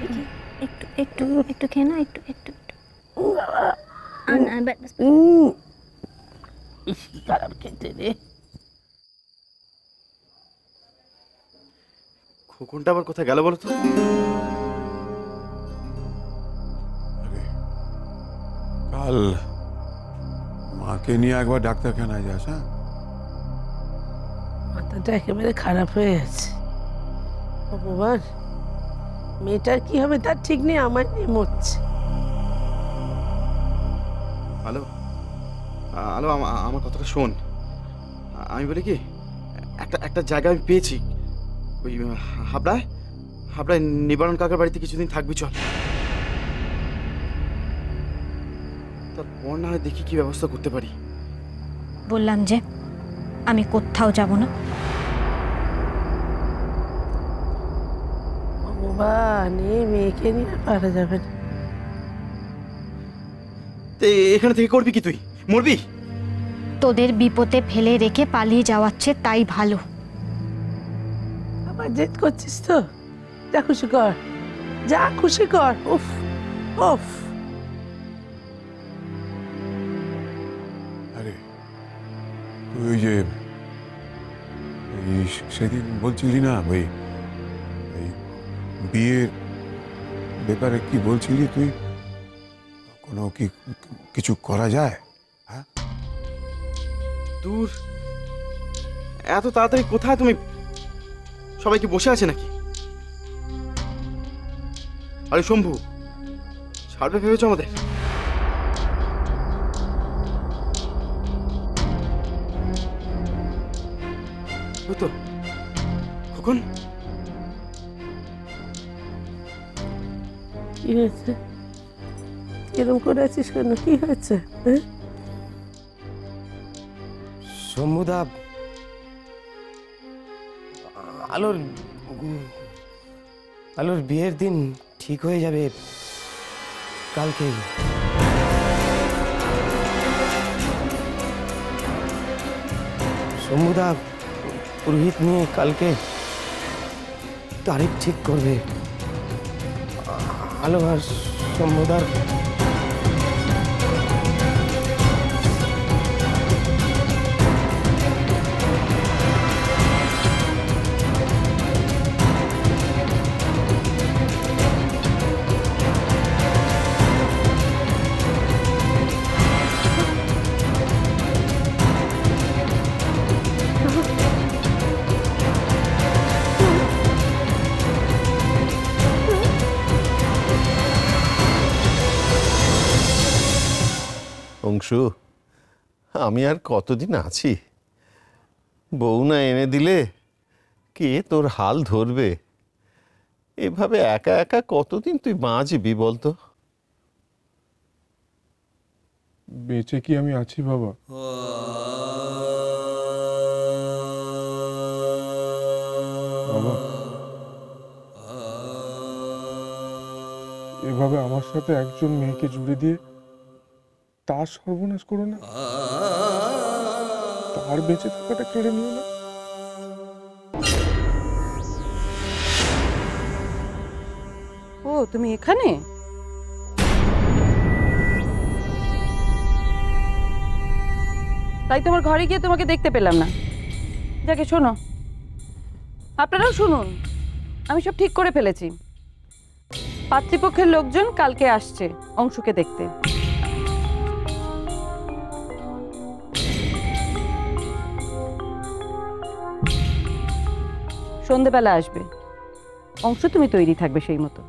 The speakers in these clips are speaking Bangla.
দেখি একটু একটু একটু খেয়ে না, একটু একটু একটু খারাপ খেতে রে। খোকনটা আবার কোথায় গেল বলো তো? কাল মাকে নিয়ে একবার ডাক্তারখানায় যাস। হ্যাঁ, মাথাটা একেবারে খারাপ হয়ে গেছে। ভগবান, মেয়েটার কি হবে তার ঠিক নেই, আমার নিয়ে মরছে। হ্যালো হ্যালো, আমার কথাটা শোন। আমি বলি কি, একটা জায়গা আমি পেয়েছি, ওই হাবড়ায় নিবারণ কাকার বাড়িতে কিছুদিন থাকবি, চল। তারপর না হয় দেখি কি ব্যবস্থা করতে পারি। বললাম যে আমি কোথাও যাব না। ভগবান, এই মেয়েকে নিয়ে পারা যাবে না। এখানে থেকে করবি কি, তুই মরবি? তোদের বিপদে ফেলে রেখে পালিয়ে যাওয়াচ্ছে তাই ভালো। আবার জেদ করছিস তো? যা খুশি কর, যা খুশি কর। উফ উফ। আরে তুই ওই যে সেদিন বলছিলি না, ওই বিয়ের ব্যাপারে কি বলছিলি তুই? কোনো কি কিছু করা যায়? হ্যাঁ, দূর, এত তাড়াতাড়ি কোথায়? তুমি সবাই কি বসে আছে নাকি? আরে শম্ভু, ছাড়বে ভেবেছো আমাদের? তো খোকন, কি হয়েছে? এরকম করে আছিস কেন? কি হয়েছে? শম্ভুদা, আলোর বিয়ের দিন ঠিক হয়ে যাবে কালকেই। শম্ভুদা পুরোহিত নিয়ে কালকে তারিখ ঠিক করবে। আলো আর শম্ভুদার অংশু, আমি আর কতদিন আছি? বউ না এনে দিলে কে তোর হাল ধরবে? এভাবে একা একা কতদিন তুই বাঁচবি বলতো? বেঁচে কি আমি আছি বাবা? বাবা, এভাবে আমার সাথে একজন মেয়েকে জুড়ে দিয়ে তার সর্বনাশ করো না, তার বেঁচে থাকাটা কেড়ে নিও না। ও, তুমি এখানে? তাই তোমার ঘরে গিয়ে তোমাকে দেখতে পেলাম না। যাকে শোনো, আপনারাও শুনুন, আমি সব ঠিক করে ফেলেছি। পাত্রীপক্ষের লোকজন কালকে আসছে অংশুকে দেখতে। সন্ধেবেলা আসবে। অংশ, তুমি তৈরি থাকবে সেই মতো।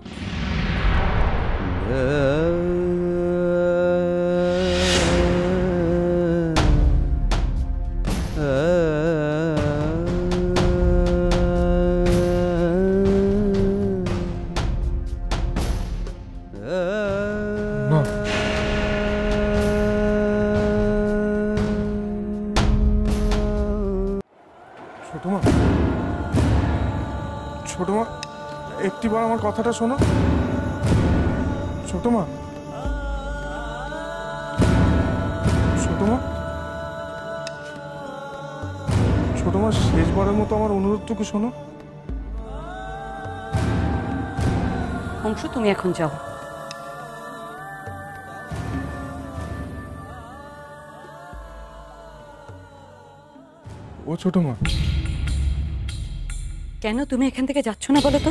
ছোট মা, একটিবার আমার কথাটা শোনো। ছোট মা, শেষবারের মতো আমার অনুরোধটুকু শোনো। অংশু, তুমি এখন যাও। ও ছোট মা, কেন তুমি এখান থেকে যাচ্ছ না বলো তো?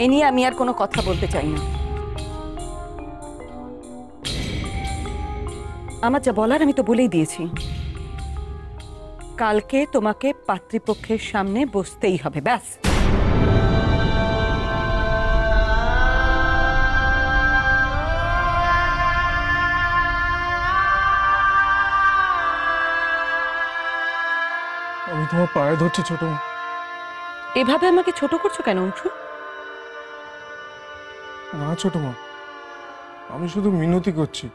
এ নিয়ে আমি আর কোনো কথা বলতে চাই না। আমার যা বলার আমি তো বলেই দিয়েছি। কালকে তোমাকে পাত্রীপক্ষের সামনে বসতেই হবে, ব্যাস। আমি তোমার পায়ে ধরছি ছোট মা। এভাবে আমাকে ছোট করছো কেন অংশু? না ছোট মা, আমি শুধু মিনতি করছি,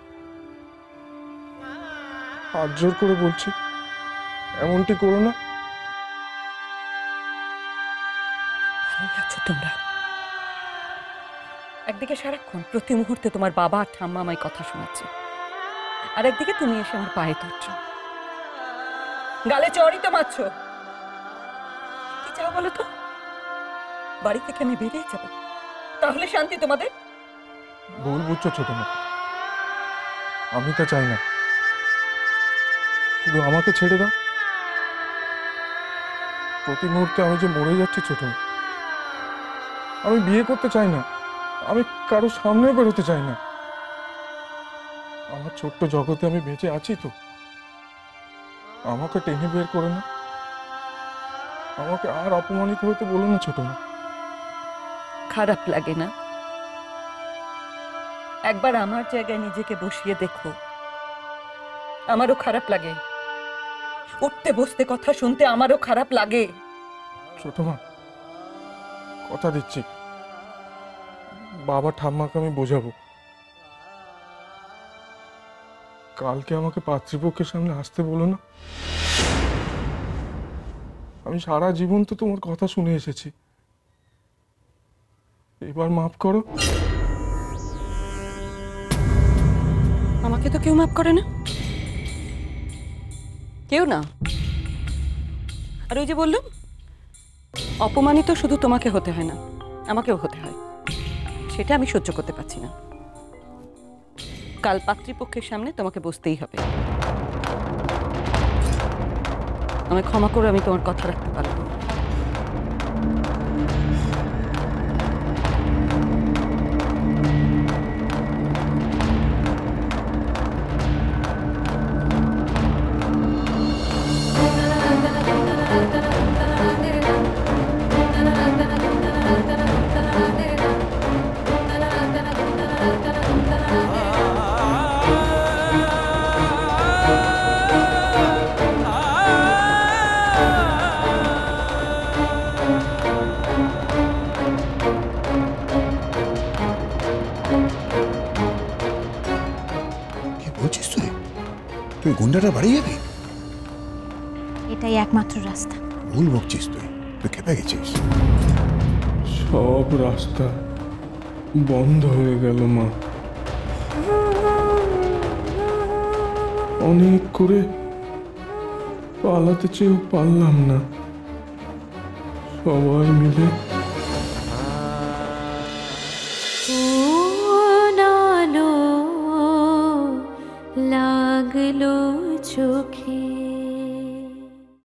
হাত জোর করে বলছি এমনটি করো না। ভালো আছো তোমরা? একদিকে সারাক্ষণ প্রতি মুহূর্তে তোমার বাবা আর ঠাম্মা আমায় কথা শোনাচ্ছে, আর একদিকে তুমি এসে আমার পায়ে ধরছো, গালে চড়ই তো মারছো। কি চাও বলো তো? বাড়ি থেকে আমি বেরিয়ে যাব, তাহলে শান্তি তোমাদের? ভুল বুঝছো ছোট মা, আমি তা চাই না। শুধু আমাকে ছেড়ে দাও। প্রতি মুহূর্তে আমি যে মরে যাচ্ছি ছোট মা। আমি বিয়ে করতে চাই না, আমি কারো সামনে বেরোতে চাই না। আমার ছোট্ট জগতে আমি বেঁচে আছি তো। আমাকে টেনে বের করে না, আমাকে আর অপমানিত হতে বলো না ছোট মা। খারাপ লাগে না? একবার আমার জায়গায় নিজেকে বসিয়ে দেখো, আমারও খারাপ লাগে। উঠতে বসতে কথা শুনতে আমারও খারাপ লাগে। ছোট মা, কথা দিচ্ছি, বাবা ঠাম্মাকে আমি বোঝাবো। কালকে আমাকে পাত্রীপক্ষের সামনে আসতে বলো না। আমি সারা জীবন তো তোমার কথা শুনে এসেছি, এবার মাফ করো। আমাকে তো কেউ মাফ করে না, কেউ না। আর ওই যে বললাম, অপমানিত শুধু তোমাকে হতে হয় না, আমাকেও হতে হয়। সেটা আমি সহ্য করতে পারছি না। কাল পাত্রীপক্ষের সামনে তোমাকে বসতেই হবে। আমায় ক্ষমা করো, আমি তোমার কথা রাখতে পারলাম না। কি বলছিস তুই? তুই গুন্ডাটা বাড়ি যাবি? এটাই একমাত্র রাস্তা। ভুল বকছিস তুই, তুই খেপে গেছিস। সব রাস্তা বন্ধ হয়ে গেল মা। অনেক করে পালাতে চেয়েও পারলাম না। সবাই মিলে